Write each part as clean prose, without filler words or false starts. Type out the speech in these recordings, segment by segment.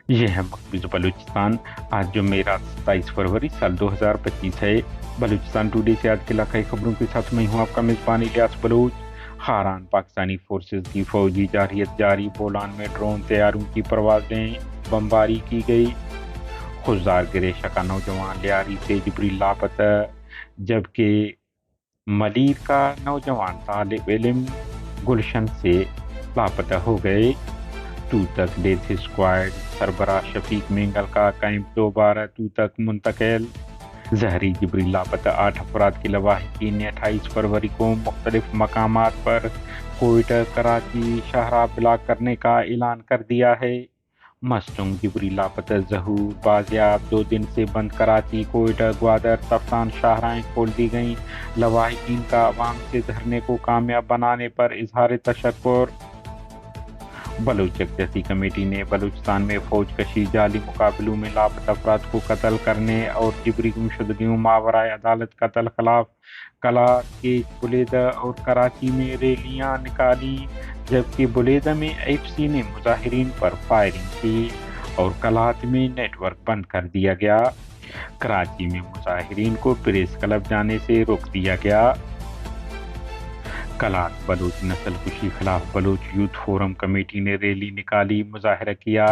یہ ہے مقبوض بلوچستان۔ آج جمعرات 27 فروری سال 2025 ہے۔ بلوچستان ٹوڈے سے آج کے علاقائی خبروں کے ساتھ میں ہوں آپ کا میزبان الیاس بلوچ۔ خاران پاکستانی فورسز کی فوجی جارحیت جاری، بولان میں ڈرون طیاروں کی پروازیں، بمباری کی گئی۔ خضدار گریشہ کا نوجوان لیاری سے جبری لاپتہ، جبکہ ملیر کا نوجوان طالب علم گلشن سے لاپتہ ہو گئے۔ توتک ڈیتھ اسکواڈ سربراہ شفیق مینگل کا کیمپ دوبارہ توتک منتقل۔ زہری جبری لاپتہ 8 افراد کی لواحقین نے 28 فروری کو مختلف مقامات پر کوئٹہ کراچی شاہراہ بلاک کرنے کا اعلان کر دیا ہے۔ مصنوع جبری لاپتہ ظہور بازیاب، 2 دن سے بند کراچی، کوئٹہ، گوادر، تفتان شاہراہیں کھول دی گئیں۔ لواحقین کا عوام سے دھرنے کو کامیاب بنانے پر اظہار تشکر۔ بلوچ یکجہتی کمیٹی نے بلوچستان میں فوج کشی، جعلی مقابلوں میں لاپتہ افراد کو قتل کرنے اور جبری گمشدگیوں ماورائے عدالت قتل خلاف کلا کیچ، بلیدہ اور کراچی میں ریلیاں نکالی، جبکہ بلیدہ میں ایف سی نے مظاہرین پر فائرنگ کی اور کلات میں نیٹ ورک بند کر دیا گیا۔ کراچی میں مظاہرین کو پریس کلب جانے سے روک دیا گیا۔ کلات بلوچ نسل کشی خلاف بلوچ یوتھ فورم کمیٹی نے ریلی نکالی، مظاہرہ کیا۔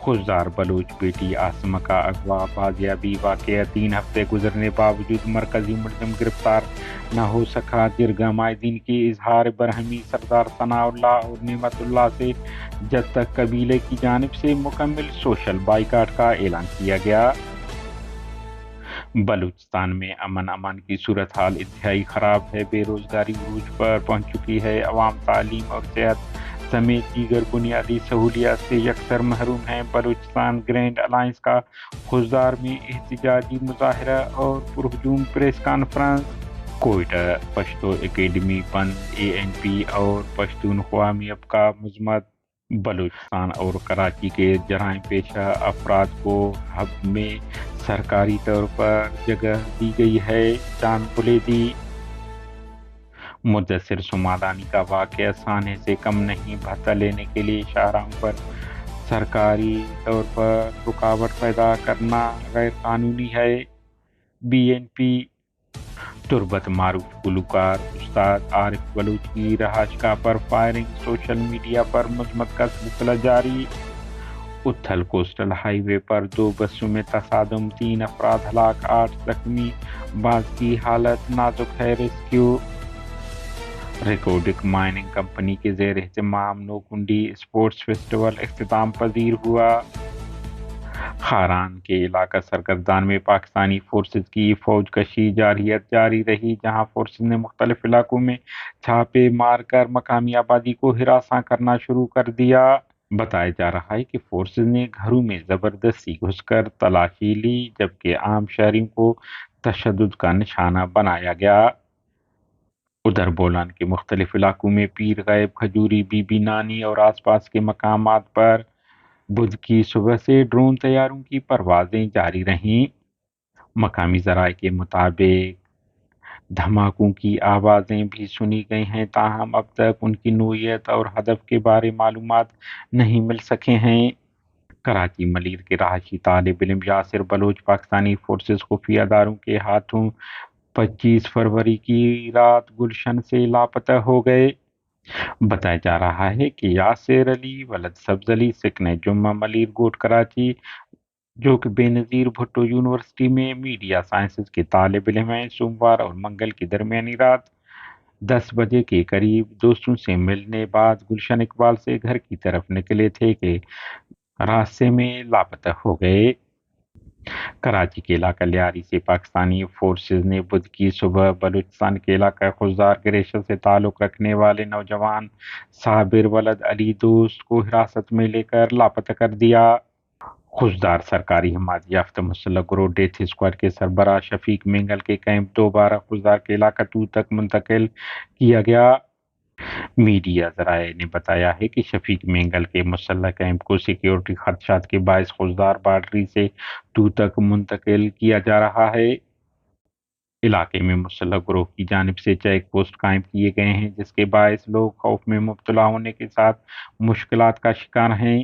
خضدار بلوچ بیٹی عاصمہ کا اغوا، بازیابی واقعہ 3 ہفتے گزرنے باوجود مرکزی ملزم گرفتار نہ ہو سکا۔ جرگہ مائدین کی اظہار برہمی، سردار ثناء اللہ اور نعمت اللہ سے جد قبیلے کی جانب سے مکمل سوشل بائیکاٹ کا اعلان کیا گیا۔ بلوچستان میں امن کی صورتحال انتہائی خراب ہے، بے روزگاری عروج پر پہنچ چکی ہے، عوام تعلیم اور صحت سمیت دیگر بنیادی سہولیات سے یکسر محروم ہیں۔ بلوچستان گرینڈ الائنس کا خضدار میں احتجاجی مظاہرہ اور پرہجوم press conference. Quetta Pashto academy بند، ANP اور پشتونخوا میپ کا مذمت۔ بلوچستان اور کراچی کے جرائم پیشہ افراد کو ہب میں سرکاری طور پر جگہ دی گئی ہے، جان بلیدی۔ مدثر سمادانی کا واقعہ سانے سے کم نہیں، بھتہ لینے کے لیے شاہراہوں پر سرکاری طور پر رکاوٹ پیدا کرنا غیر قانونی ہے۔ BNP تربت معروف گلوکار استاد عارف بلوچ کی رہائشگاہ پر فائرنگ، سوشل میڈیا پر مذمت کا سلسلہ جاری۔ اتھل کوسٹل ہائی وے پر 2 بسوں میں تصادم، 3 افراد ہلاک، 8 زخمی، بعض کی حالت نازک ہے۔ ریسکیو۔ ریکارڈک مائننگ کمپنی کے زیر اہتمام نوکنڈی اسپورٹس فیسٹیول اختتام پذیر ہوا۔ خاران کے علاقہ سرگردان میں پاکستانی فورسز کی فوج کشی جارحیت جاری رہی، جہاں فورسز نے مختلف علاقوں میں چھاپے مار کر مقامی آبادی کو ہراساں کرنا شروع کر دیا۔ بتایا جا رہا ہے کہ فورسز نے گھروں میں زبردستی گھس کر تلاشی لی، جبکہ عام شہریوں کو تشدد کا نشانہ بنایا گیا۔ ادھر بولان کے مختلف علاقوں میں پیر غیب، کھجوری، بی بی نانی اور آس پاس کے مقامات پر بدھ کی صبح سے ڈرون طیاروں کی پروازیں جاری رہیں۔ مقامی ذرائع کے مطابق دھماکوں کی آوازیں بھی سنی گئی ہیں، تاہم اب تک ان کی نوعیت اور ہدف کے بارے معلومات نہیں مل سکے ہیں۔ کراچی ملیر کے رہائشی طالب علم یاسر بلوچ پاکستانی فورسز خفیہ اداروں کے ہاتھوں 25 فروری کی رات گلشن سے لاپتہ ہو گئے۔ بتایا جا رہا ہے کہ یاسر علی ولد سبز علی سکن جمعہ ملیر گوٹ کراچی، جو کہ بے نظیر بھٹو یونیورسٹی میں میڈیا سائنسز کے طالب علم ہیں، سوموار اور منگل کی درمیانی رات 10 بجے کے قریب دوستوں سے ملنے بعد گلشن اقبال سے گھر کی طرف نکلے تھے کہ راستے میں لاپتہ ہو گئے۔ کراچی کے علاقہ لیاری سے پاکستانی فورسز نے بدھ کی صبح بلوچستان کے علاقہ خضدار گریشہ سے تعلق رکھنے والے نوجوان صابر ولد علی دوست کو حراست میں لے کر لاپتہ کر دیا۔ خضدار سرکاری حمایت یافتہ مسلح گروہ ڈیتھ اسکواڈ کے سربراہ شفیق مینگل کے کیمپ دوبارہ خضدار کے علاقہ توتک منتقل کیا گیا۔ میڈیا ذرائع نے بتایا ہے کہ شفیق مینگل کے مسلح کیمپ کو سیکیورٹی خدشات کے باعث خضدار باڈری سے توتک منتقل کیا جا رہا ہے۔ علاقے میں مسلح گروہ کی جانب سے چیک پوسٹ قائم کیے گئے ہیں، جس کے باعث لوگ خوف میں مبتلا ہونے کے ساتھ مشکلات کا شکار ہیں۔